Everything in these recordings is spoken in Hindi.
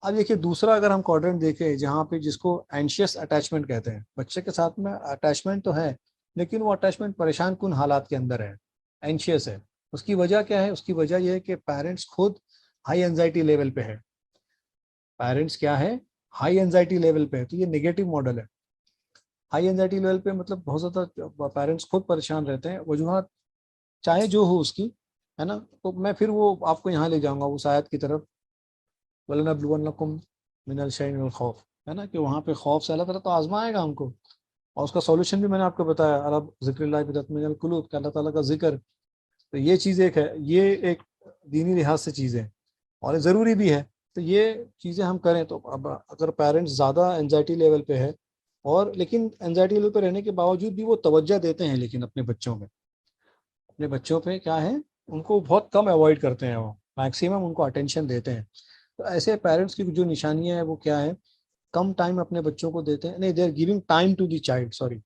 अब देखिए दूसरा अगर हम क्वाड्रेंट देखें जहाँ पे जिसको एंशियस अटैचमेंट कहते हैं, बच्चे के साथ में अटैचमेंट तो है लेकिन वो अटैचमेंट परेशान कुन हालात के अंदर है, एंशियस है। उसकी वजह क्या है? उसकी वजह यह है कि पेरेंट्स खुद हाई एंजाइटी लेवल पे है। पेरेंट्स क्या है? हाई एंजाइटी लेवल पे है। तो ये नेगेटिव मॉडल है। हाई एंजाइटी लेवल पे मतलब बहुत ज़्यादा पेरेंट्स खुद परेशान रहते हैं, वजूहत चाहे जो हो उसकी, है ना। तो मैं फिर वो आपको यहाँ ले जाऊंगा उस आयत की तरफ, वलनबलुवन्नकुम मिनल शैइ मिनल खौफ, है ना, कि वहाँ पे खौफ से अल्लाह ताला तो आजमाएगा हमको। और उसका सॉल्यूशन भी मैंने आपको बताया, अला ज़िक्रिल्लाहि बितत्मिनुल कुलूब, अल्लाह ताला का जिक्र। तो ये चीज़ एक है, ये एक दीनी लिहाज से चीज़ है और ज़रूरी भी है। तो ये चीज़ें हम करें तो अब अगर पेरेंट्स ज़्यादा एनजाइटी लेवल पे है और लेकिन एनजाइटी लेवल पे रहने के बावजूद भी वो तवज्जो देते हैं, लेकिन अपने बच्चों पे क्या है, उनको बहुत कम अवॉइड करते हैं, वो मैक्सिमम उनको अटेंशन देते हैं। तो ऐसे पेरेंट्स की जो निशानियां हैं वो क्या है? कम टाइम अपने बच्चों को देते हैं, नहीं, they are giving time to the child, sorry,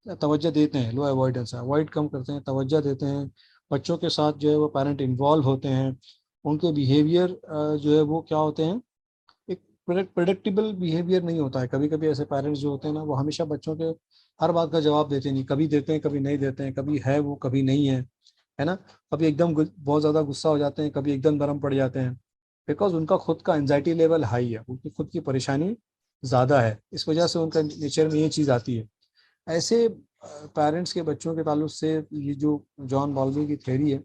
तवज्जो देते हैं, लो अवॉइडेंस है, अवॉइड कम करते हैं, तवज्जो देते हैं। बच्चों के साथ जो है वो पेरेंट इन्वॉल्व होते हैं। उनके बिहेवियर जो है वो क्या होते हैं, एक प्रेडिक्टेबल बिहेवियर नहीं होता है। कभी कभी ऐसे पेरेंट्स जो होते हैं ना, वो हमेशा बच्चों के हर बात का जवाब देते नहीं, कभी देते हैं कभी नहीं देते हैं, कभी है वो कभी नहीं है ना। कभी एकदम बहुत ज़्यादा गुस्सा हो जाते हैं, कभी एकदम नरम पड़ जाते हैं, बिकॉज उनका खुद का एंजाइटी लेवल हाई है, उनकी खुद की परेशानी ज़्यादा है, इस वजह से उनका नेचर में ये चीज़ आती है। ऐसे पेरेंट्स के बच्चों के ताल्लुक से ये जो जॉन बॉल्बी की थ्योरी है,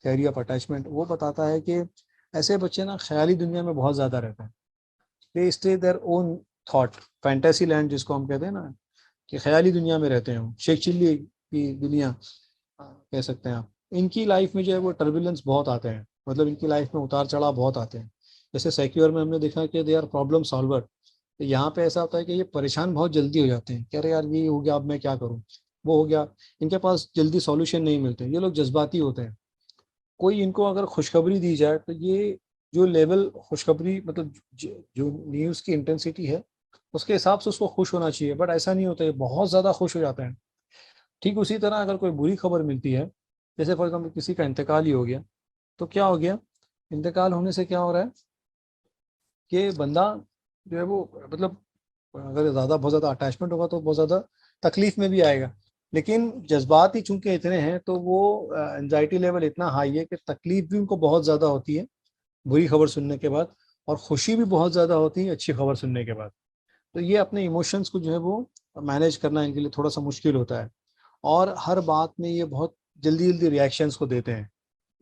थ्योरी ऑफ अटैचमेंट, वो बताता है कि ऐसे बच्चे ना ख्याली दुनिया में बहुत ज़्यादा रहते हैं। They stay their own thought, fantasy land जिसको हम कहते हैं ना, कि ख्याली दुनिया में रहते हैं, शेख चिल्ली की दुनिया कह सकते हैं आप। इनकी लाइफ में जो है वो टर्बुलेंस बहुत आते हैं, मतलब इनकी लाइफ में उतार चढ़ाव बहुत आते हैं। जैसे सेक्यूर में हमने देखा कि दे आर प्रॉब्लम सॉल्वर। तो यहाँ पे ऐसा होता है कि ये परेशान बहुत जल्दी हो जाते हैं, कह रहे यार ये हो गया अब मैं क्या करूँ, वो हो गया। इनके पास जल्दी सॉल्यूशन नहीं मिलते, ये लोग जज्बाती होते हैं। कोई इनको अगर खुशखबरी दी जाए तो ये जो लेवल खुशखबरी मतलब जो न्यूज़ की इंटेंसिटी है उसके हिसाब से उसको खुश होना चाहिए, बट ऐसा नहीं होता है, बहुत ज़्यादा खुश हो जाते हैं। ठीक उसी तरह अगर कोई बुरी खबर मिलती है, जैसे फॉर एग्जाम्पल किसी का इंतकाल ही हो गया, तो क्या हो गया, इंतकाल होने से क्या हो रहा है कि बंदा जो है वो मतलब अगर ज़्यादा बहुत ज़्यादा अटैचमेंट होगा तो बहुत ज़्यादा तकलीफ में भी आएगा। लेकिन जज्बात ही चूंकि इतने हैं तो वो एंजाइटी लेवल इतना हाई है कि तकलीफ भी उनको बहुत ज़्यादा होती है बुरी खबर सुनने के बाद, और खुशी भी बहुत ज़्यादा होती है अच्छी खबर सुनने के बाद। तो ये अपने इमोशंस को जो है वो मैनेज करना इनके लिए थोड़ा सा मुश्किल होता है, और हर बात में ये बहुत जल्दी जल्दी रिएक्शंस को देते हैं,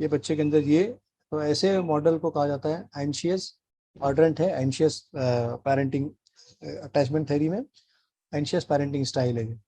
ये बच्चे के अंदर ये। तो ऐसे मॉडल को कहा जाता है एंशियस क्वाड्रेंट है, एंशियस पेरेंटिंग अटैचमेंट थ्योरी में एंशियस पेरेंटिंग स्टाइल है ये।